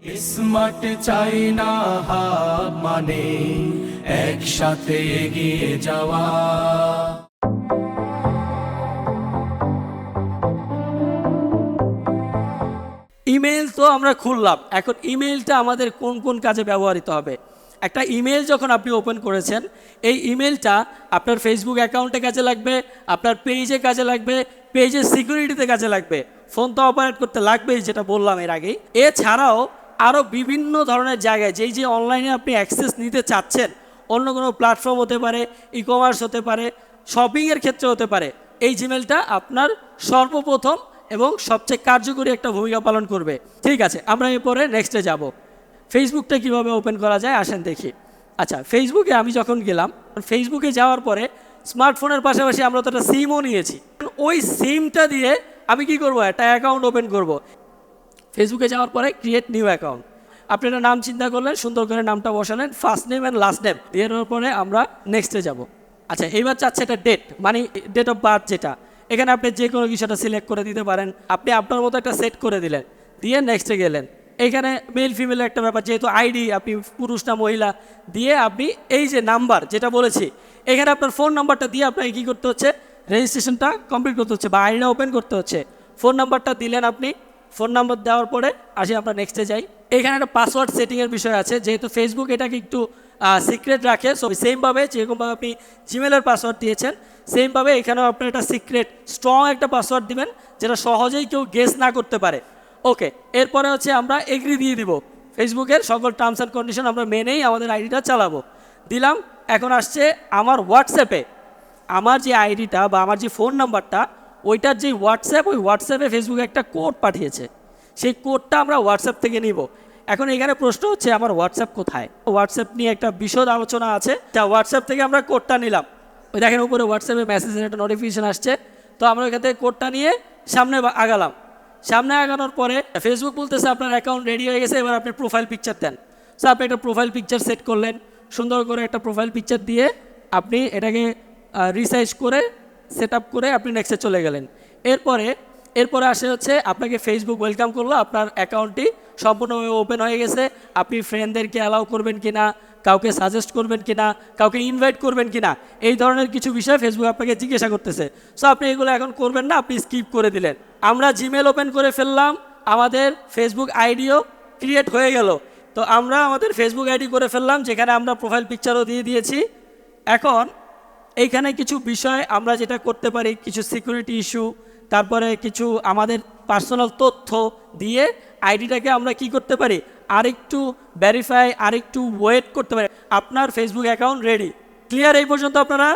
Smart চাইনা hub মানে একসাথে এগিয়ে যাওয়া। ইমেল তো আমরা খুললাম, এখন ইমেলটা আমাদের কোন কোন কাজে ব্যবহৃত হবে। একটা ইমেল যখন আপনি ওপেন করেছেন, এই ইমেলটা আপনার ফেসবুক অ্যাকাউন্টে কাজে লাগবে, আপনার পেজে কাজে লাগবে, পেজের সিকিউরিটিতে কাজে লাগবে, ফোন তো অপারেট করতে লাগবেই, যেটা বললাম এর আগেই। এছাড়াও আরও বিভিন্ন ধরনের জায়গায় যেই যে অনলাইনে আপনি অ্যাক্সেস নিতে চাচ্ছেন, অন্য কোনো প্ল্যাটফর্ম হতে পারে, ই কমার্স হতে পারে, শপিংয়ের ক্ষেত্রে হতে পারে, এই জিমেলটা আপনার সর্বপ্রথম এবং সবচেয়ে কার্যকরী একটা ভূমিকা পালন করবে। ঠিক আছে, আমরা এরপরে নেক্সটে যাব। ফেসবুকটা কিভাবে ওপেন করা যায় আসেন দেখি। আচ্ছা, ফেসবুকে আমি যখন গেলাম, ফেসবুকে যাওয়ার পরে স্মার্টফোনের পাশাপাশি আমরা তো একটা সিমও নিয়েছি। ওই সিমটা দিয়ে আমি কি করব, একটা অ্যাকাউন্ট ওপেন করব। ফেসবুকে যাওয়ার পরে ক্রিয়েট নিউ অ্যাকাউন্ট, আপনি একটা নাম চিন্তা করলেন, সুন্দর করে নামটা বসালেন, first name and last name দিয়ে দেওয়ার পরে আমরা নেক্সটে যাব। আচ্ছা, এইবার চাচ্ছে একটা ডেট, মানে ডেট অফ বার্থ, যেটা এখানে আপনি যে কোনো কিছুটা সিলেক্ট করে দিতে পারেন। আপনি আপনার মতো একটা সেট করে দিলেন, দিয়ে নেক্সটে গেলেন। এখানে মেল ফিমেলের একটা ব্যাপার, যেহেতু আইডি আপনি পুরুষ না মহিলা দিয়ে আপনি এই যে নাম্বার যেটা বলেছি, এখানে আপনার ফোন নাম্বারটা দিয়ে আপনাকে কী করতে হচ্ছে, রেজিস্ট্রেশনটা কমপ্লিট করতে হচ্ছে বা আইডিটা ওপেন করতে হচ্ছে। ফোন নাম্বারটা দিলেন আপনি, ফোন নাম্বার দেওয়ার পরে আসি আমরা নেক্সটে যাই। এখানে একটা পাসওয়ার্ড সেটিংয়ের বিষয় আছে, যেহেতু ফেসবুক এটাকে একটু সিক্রেট রাখে, সো সেমভাবে যেরকমভাবে আপনি জিমেলের পাসওয়ার্ড দিয়েছেন, সেমভাবে এখানেও আপনি একটা সিক্রেট স্ট্রং একটা পাসওয়ার্ড দিবেন, যেটা সহজেই কেউ গেস না করতে পারে। ওকে, এরপরে হচ্ছে আমরা এগ্রি দিয়ে দিব, ফেসবুকের সকল টার্মস অ্যান্ড কন্ডিশন আমরা মেনেই আমাদের আইডিটা চালাবো। দিলাম। এখন আসছে আমার হোয়াটসঅ্যাপে আমার যে আইডিটা বা আমার যে ফোন নাম্বারটা, ওইটার যে হোয়াটসঅ্যাপ, ওই হোয়াটসঅ্যাপে ফেসবুক একটা কোড পাঠিয়েছে, সেই কোডটা আমরা হোয়াটসঅ্যাপ থেকে নিব। এখন এখানে প্রশ্ন হচ্ছে আমার হোয়াটসঅ্যাপ কোথায়। হোয়াটসঅ্যাপ নিয়ে একটা বিশদ আলোচনা আছে, তা হোয়াটসঅ্যাপ থেকে আমরা কোডটা নিলাম। ওই দেখেন উপরে হোয়াটসঅ্যাপে মেসেজের একটা নোটিফিকেশান আসছে, তো আমরা ওইখান থেকে কোডটা নিয়ে সামনে আগালাম। সামনে আগানোর পরে ফেসবুক বলতেছে আপনার অ্যাকাউন্ট রেডি হয়ে গেছে, এবার আপনি প্রোফাইল পিকচার দেন। সো আপনি একটা প্রোফাইল পিকচার সেট করলেন, সুন্দর করে একটা প্রোফাইল পিকচার দিয়ে আপনি এটাকে রিসাইজ করে সেট আপ করে আপনি নেক্সটে চলে গেলেন। এরপরে আসে হচ্ছে আপনাকে ফেসবুক ওয়েলকাম করলো, আপনার অ্যাকাউন্টটি সম্পূর্ণভাবে ওপেন হয়ে গেছে। আপনি ফ্রেন্ডদেরকে অ্যালাউ করবেন কিনা, কাউকে সাজেস্ট করবেন কিনা, কাউকে ইনভাইট করবেন কিনা, এই ধরনের কিছু বিষয় ফেসবুক আপনাকে জিজ্ঞাসা করতেছে। সো আপনি এগুলো এখন করবেন না, আপনি স্কিপ করে দিলেন। আমরা জিমেল ওপেন করে ফেললাম, আমাদের ফেসবুক আইডিও ক্রিয়েট হয়ে গেল। তো আমরা আমাদের ফেসবুক আইডি করে ফেললাম, যেখানে আমরা প্রোফাইল পিকচারও দিয়ে দিয়েছি। এখন এইখানে কিছু বিষয় আমরা যেটা করতে পারি, কিছু সিকিউরিটি ইস্যু, তারপরে কিছু আমাদের পার্সোনাল তথ্য দিয়ে আইডিটাকে আমরা কি করতে পারি, আরেকটু ভেরিফাই, আরেকটু ওয়েট করতে পারি। আপনার ফেসবুক অ্যাকাউন্ট রেডি। ক্লিয়ার এই পর্যন্ত আপনারা?